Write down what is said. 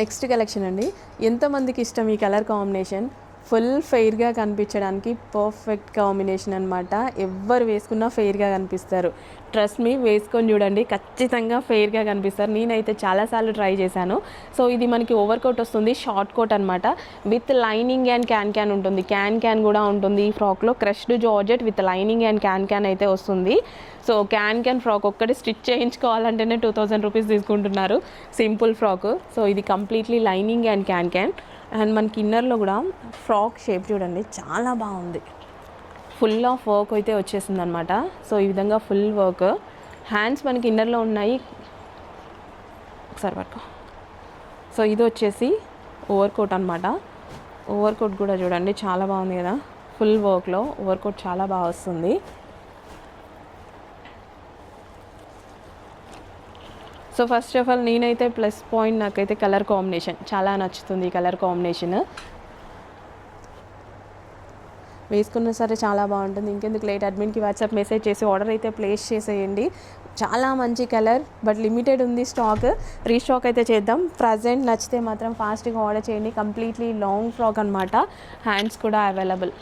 Next collection అండి. ఎంతమందికి ఇష్టం ఈ కలర్ కాంబినేషన్. ఫుల్ ఫెయిర్గా కనిపించడానికి పర్ఫెక్ట్ కాంబినేషన్ అనమాట. ఎవ్వరు వేసుకున్నా ఫెయిర్గా కనిపిస్తారు. ట్రస్ట్ మీ, వేసుకొని చూడండి, ఖచ్చితంగా ఫెయిర్గా కనిపిస్తారు. నేనైతే చాలాసార్లు ట్రై చేశాను. సో ఇది మనకి ఓవర్ కోట్ వస్తుంది, షార్ట్ కోట్ అనమాట. విత్ లైనింగ్ అండ్ క్యాన్ ఉంటుంది. క్యాన్ కూడా ఉంటుంది ఈ ఫ్రాక్లో. Crushed georgette with lining and can అయితే వస్తుంది. సో క్యాన్ ఫ్రాక్ ఒక్కటి స్టిచ్ చేయించుకోవాలంటేనే 2000 రూపీస్ తీసుకుంటున్నారు, సింపుల్ ఫ్రాక్. సో ఇది completely lining and can. And మనకి ఇన్నర్లో కూడా ఫ్రాక్ షేప్ చూడండి, చాలా బాగుంది. ఫుల్ ఆఫ్ వర్క్ అయితే వచ్చేసింది అనమాట. సో ఈ విధంగా ఫుల్ వర్క్. హ్యాండ్స్ మనకి ఇన్నర్లో ఉన్నాయి, ఒకసారి పట్టుకో. సో ఇది వచ్చేసి ఓవర్ కోట్ అనమాట. ఓవర్ కోట్ కూడా చూడండి చాలా బాగుంది కదా, ఫుల్ వర్క్లో ఓవర్ కోట్ చాలా బాగా వస్తుంది. సో ఫస్ట్ ఆఫ్ ఆల్ నేనైతే ప్లస్ పాయింట్, నాకైతే కలర్ కాంబినేషన్ చాలా నచ్చుతుంది. ఈ కలర్ కాంబినేషన్ వేసుకున్నా సరే చాలా బాగుంటుంది. ఇంకెందుకు లేట్, అడ్మిన్కి వాట్సాప్ మెసేజ్ చేసి ఆర్డర్ అయితే ప్లేస్ చేసేయండి. చాలా మంచి కలర్, బట్ లిమిటెడ్ ఉంది స్టాక్. రీస్టాక్ అయితే చేద్దాం. ప్రజెంట్ నచ్చితే మాత్రం ఫాస్ట్గా ఆర్డర్ చేయండి. కంప్లీట్లీ లాంగ్ ఫ్రాక్ అనమాట. హ్యాండ్స్ కూడా అవైలబుల్.